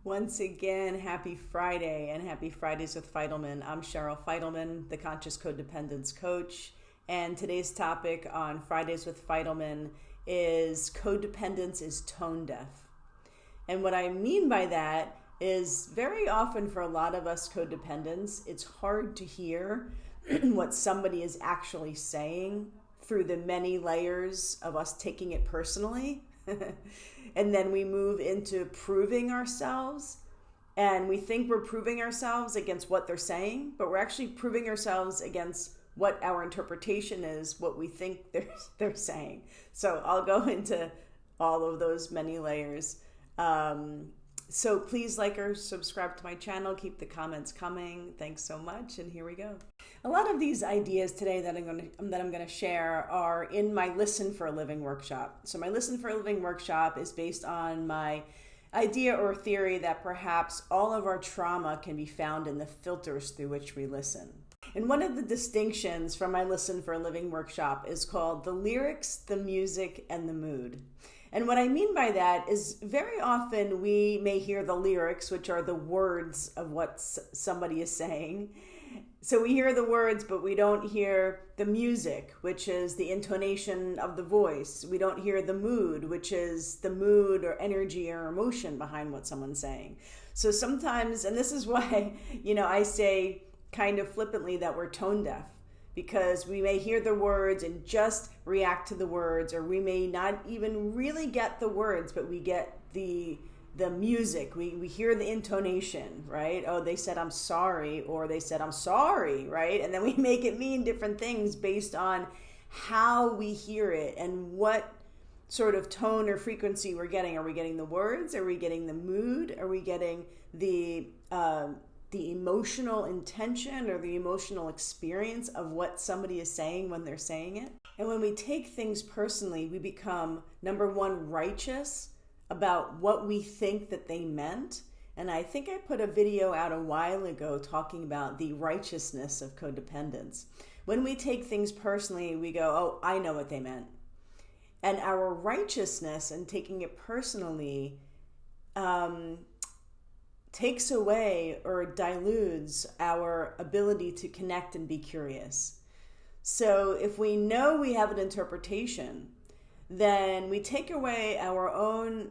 Once again, happy Friday and happy Fridays with Fidelman. I'm Cheryl Fidelman, the Conscious Codependence Coach, and today's topic on Fridays with Fidelman is codependence is tone deaf. And what I mean by that is very often for a lot of us codependents, it's hard to hear what somebody is actually saying through the many layers of us taking it personally. And then we move into proving ourselves, and we think we're proving ourselves against what they're saying, but we're actually proving ourselves against what our interpretation is, what we think they're saying. So I'll go into all of those many layers. So please like or subscribe to my channel. Keep the comments coming. Thanks so much. And here we go. A lot of these ideas today that I'm going to share are in my Listen for a Living workshop. So my Listen for a Living workshop is based on my idea or theory that perhaps all of our trauma can be found in the filters through which we listen. And one of the distinctions from my Listen for a Living workshop is called the lyrics, the music, and the mood. And what I mean by that is very often we may hear the lyrics, which are the words of what somebody is saying. So we hear the words, but we don't hear the music, which is the intonation of the voice. We don't hear the mood, which is the mood or energy or emotion behind what someone's saying. So sometimes, and this is why, I say kind of flippantly that we're tone deaf. Because we may hear the words and just react to the words, or we may not even really get the words, but we get the music. We hear the intonation, right? Oh, they said I'm sorry, or they said I'm sorry, right? And then we make it mean different things based on how we hear it and what sort of tone or frequency we're getting. Are we getting the words? Are we getting the mood? Are we getting the emotional intention or the emotional experience of what somebody is saying when they're saying it? And when we take things personally, we become, number one, righteous about what we think that they meant. And I think I put a video out a while ago talking about the righteousness of codependence. When we take things personally, we go, oh, I know what they meant. And our righteousness and taking it personally takes away or dilutes our ability to connect and be curious. So if we know we have an interpretation, then we take away our own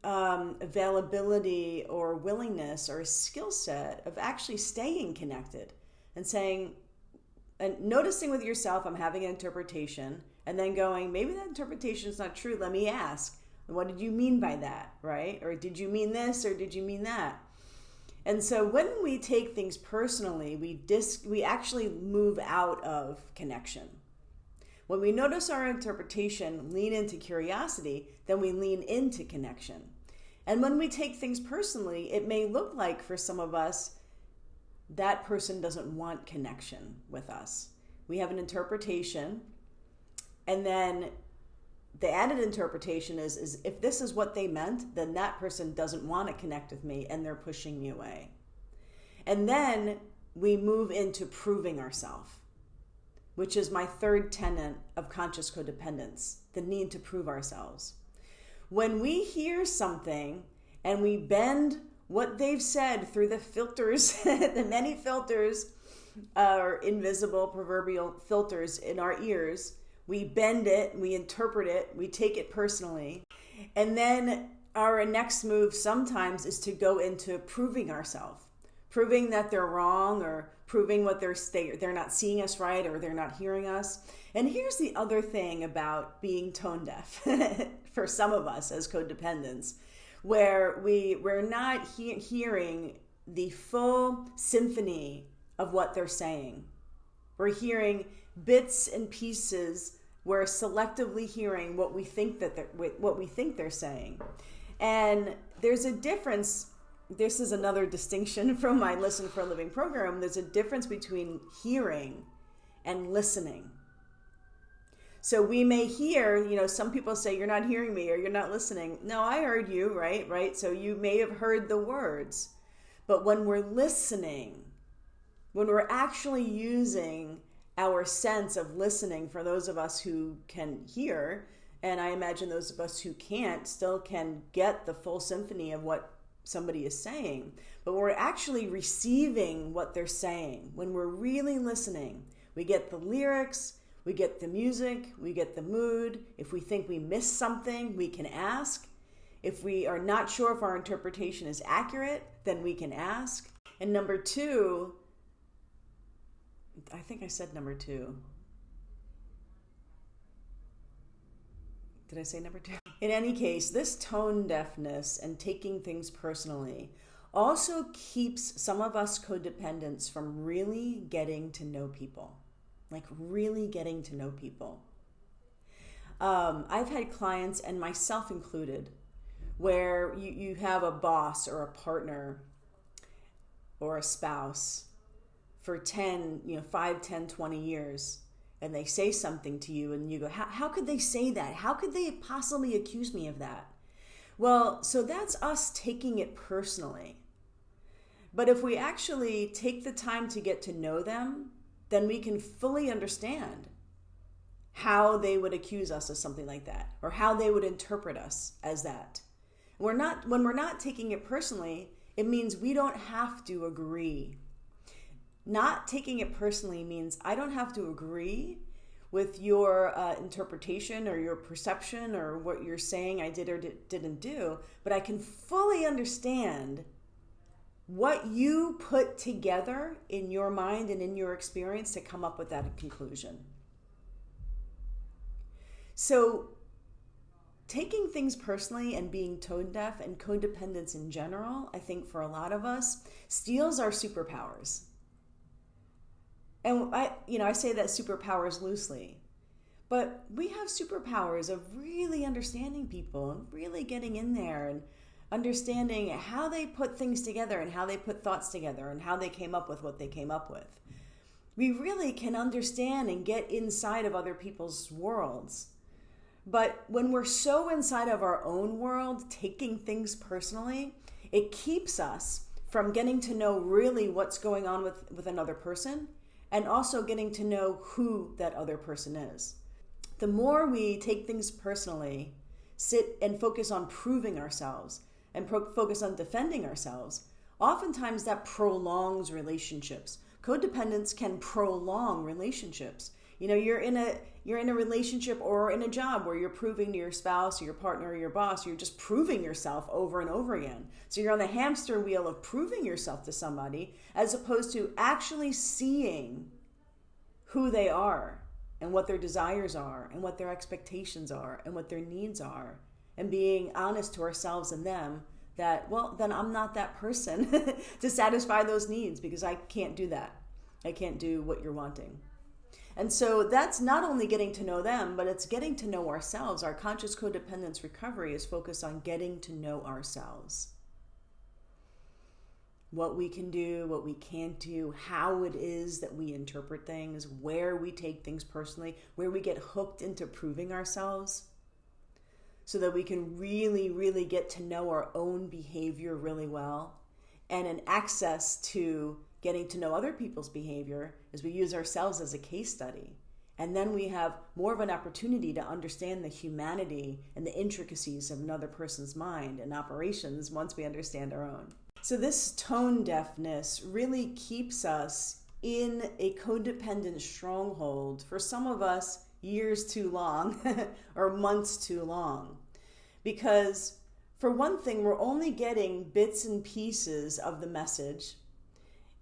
availability or willingness or skill set of actually staying connected and saying, and noticing with yourself, I'm having an interpretation, and then going, maybe that interpretation is not true. Let me ask. What did you mean by that, right? Or did you mean this, or did you mean that? And so when we take things personally, we actually move out of connection. When we notice our interpretation, lean into curiosity, then we lean into connection. And when we take things personally, it may look like for some of us, that person doesn't want connection with us. We have an interpretation, and then the added interpretation is if this is what they meant, then that person doesn't want to connect with me and they're pushing me away. And then we move into proving ourselves, which is my third tenet of conscious codependence, the need to prove ourselves. When we hear something and we bend what they've said through the filters, the many filters, or invisible proverbial filters in our ears, we bend it, we interpret it, we take it personally. And then our next move sometimes is to go into proving ourselves, proving that they're wrong, or proving what they're not seeing us right, or they're not hearing us. And here's the other thing about being tone deaf for some of us as codependents, where we're not hearing the full symphony of what they're saying. We're hearing bits and pieces. We're selectively hearing what we think they're saying. And there's a difference. This is another distinction from my Listen for a Living program. There's a difference between hearing and listening. So we may hear, some people say, you're not hearing me, or you're not listening. No, I heard you, right? So you may have heard the words. But when we're listening, when we're actually using our sense of listening, for those of us who can hear, and I imagine those of us who can't still can get the full symphony of what somebody is saying, but we're actually receiving what they're saying. When we're really listening, we get the lyrics, we get the music, we get the mood. If we think we missed something, we can ask. If we are not sure if our interpretation is accurate, then we can ask. And number two, I think I said number two. Did I say number two? In any case, this tone deafness and taking things personally also keeps some of us codependents from really getting to know people. Like really getting to know people. I've had clients, and myself included, where you have a boss or a partner or a spouse for 5, 10, 20 years, and they say something to you and you go, how could they say that? How could they possibly accuse me of that? Well, so that's us taking it personally. But if we actually take the time to get to know them, then we can fully understand how they would accuse us of something like that, or how they would interpret us as that. When we're not taking it personally, it means we don't have to agree. Not taking it personally means I don't have to agree with your interpretation or your perception or what you're saying I did or didn't do, but I can fully understand what you put together in your mind and in your experience to come up with that conclusion. So taking things personally and being tone deaf and codependence in general, I think for a lot of us, steals our superpowers. And I say that superpowers loosely, but we have superpowers of really understanding people and really getting in there and understanding how they put things together and how they put thoughts together and how they came up with what they came up with. We really can understand and get inside of other people's worlds. But when we're so inside of our own world, taking things personally, it keeps us from getting to know really what's going on with another person, and also getting to know who that other person is. The more we take things personally, sit and focus on proving ourselves, and focus on defending ourselves, oftentimes that prolongs relationships. Codependence can prolong relationships. You're in a relationship or in a job where you're proving to your spouse or your partner or your boss, you're just proving yourself over and over again. So you're on the hamster wheel of proving yourself to somebody, as opposed to actually seeing who they are and what their desires are and what their expectations are and what their needs are, and being honest to ourselves and them that, well, then I'm not that person to satisfy those needs, because I can't do that. I can't do what you're wanting. And so that's not only getting to know them, but it's getting to know ourselves. Our conscious codependence recovery is focused on getting to know ourselves. What we can do, what we can't do, how it is that we interpret things, where we take things personally, where we get hooked into proving ourselves, so that we can really, really get to know our own behavior really well, and an access to getting to know other people's behavior as we use ourselves as a case study. And then we have more of an opportunity to understand the humanity and the intricacies of another person's mind and operations once we understand our own. So this tone deafness really keeps us in a codependent stronghold, for some of us, years too long or months too long. Because for one thing, we're only getting bits and pieces of the message,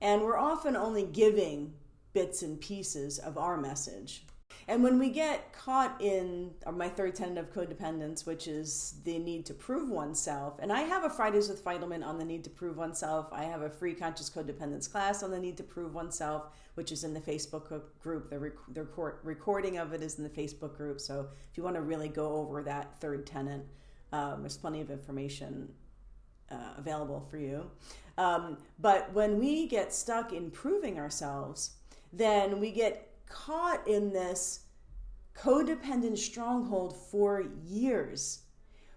and we're often only giving bits and pieces of our message. And when we get caught in my third tenet of codependence, which is the need to prove oneself, and I have a Fridays with Fidelman on the need to prove oneself. I have a free conscious codependence class on the need to prove oneself, which is in the Facebook group. The recording of it is in the Facebook group. So if you want to really go over that third tenet, there's plenty of information available for you. But when we get stuck in proving ourselves, then we get caught in this codependent stronghold for years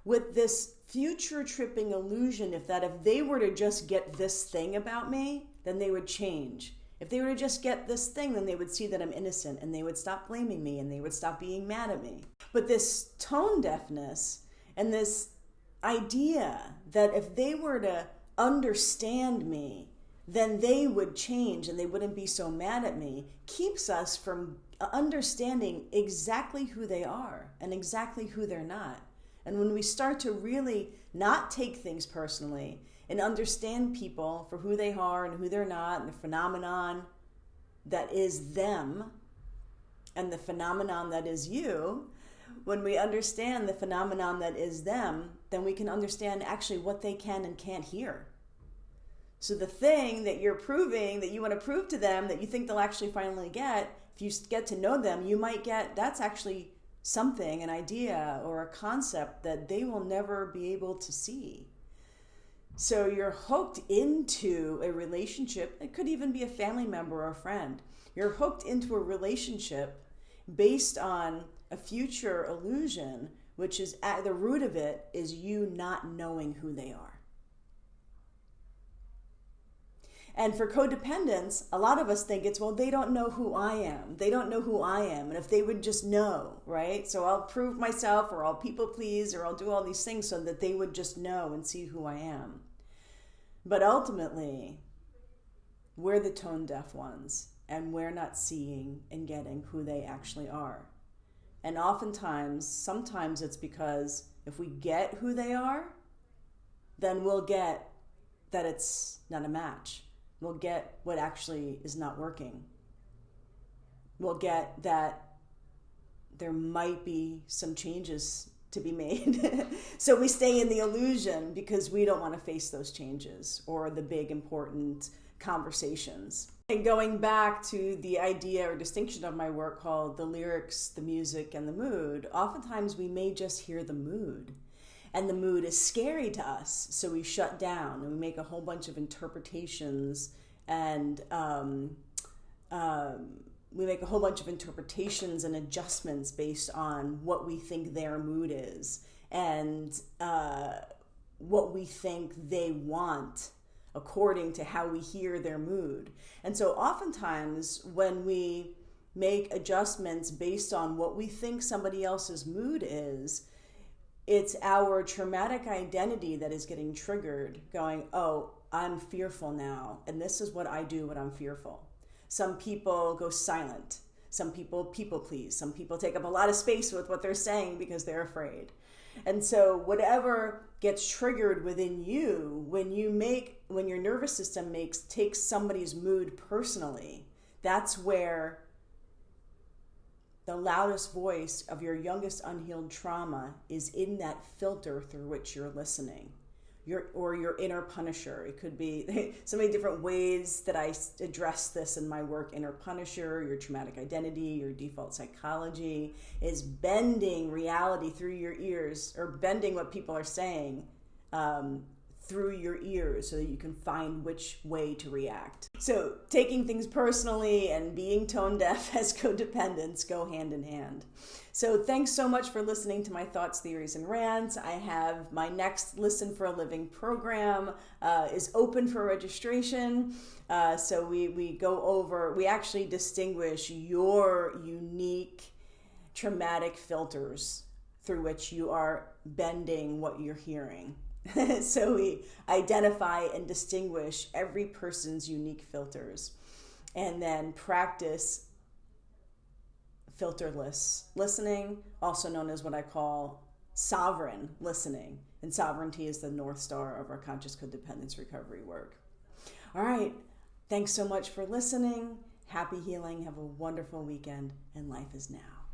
with this future tripping illusion if they were to just get this thing about me, then they would change. If they were to just get this thing, then they would see that I'm innocent and they would stop blaming me and they would stop being mad at me. But this tone deafness and this idea that if they were to understand me, then they would change and they wouldn't be so mad at me, keeps us from understanding exactly who they are and exactly who they're not. And when we start to really not take things personally and understand people for who they are and who they're not, and the phenomenon that is them and the phenomenon that is you, when we understand the phenomenon that is them, then we can understand actually what they can and can't hear. So the thing that you're proving, that you want to prove to them, that you think they'll actually finally get, if you get to know them, you might get, that's actually something, an idea or a concept that they will never be able to see. So you're hooked into a relationship. It could even be a family member or a friend. You're hooked into a relationship based on a future illusion, which is at the root of it is you not knowing who they are. And for codependence, a lot of us think it's, well, they don't know who I am. They don't know who I am. And if they would just know, right? So I'll prove myself, or I'll people please, or I'll do all these things so that they would just know and see who I am. But ultimately, we're the tone deaf ones, and we're not seeing and getting who they actually are. And oftentimes, sometimes it's because if we get who they are, then we'll get that it's not a match. We'll get what actually is not working. We'll get that there might be some changes to be made. So we stay in the illusion because we don't want to face those changes or the big important conversations. And going back to the idea or distinction of my work called the lyrics, the music, and the mood, oftentimes we may just hear the mood. And the mood is scary to us, so we shut down and we make a whole bunch of interpretations, and we make a whole bunch of interpretations and adjustments based on what we think their mood is and what we think they want according to how we hear their mood. And so oftentimes when we make adjustments based on what we think somebody else's mood is, it's our traumatic identity that is getting triggered, going, oh, I'm fearful now, and this is what I do when I'm fearful. Some people go silent. Some people please. Some people take up a lot of space with what they're saying because they're afraid. And so whatever gets triggered within you, when your nervous system takes somebody's mood personally, that's where the loudest voice of your youngest unhealed trauma is in that filter through which you're listening. Your inner punisher. It could be so many different ways that I address this in my work. Inner punisher, your traumatic identity, your default psychology is bending reality through your ears, or bending what people are saying through your ears so that you can find which way to react. So taking things personally and being tone deaf as codependence go hand in hand. So thanks so much for listening to my thoughts, theories, and rants. I have my next Listen for a Living program is open for registration. So we actually distinguish your unique traumatic filters through which you are bending what you're hearing. So we identify and distinguish every person's unique filters, and then practice filterless listening, also known as what I call sovereign listening. And sovereignty is the North Star of our conscious codependence recovery work. All right. Thanks so much for listening. Happy healing. Have a wonderful weekend. And life is now.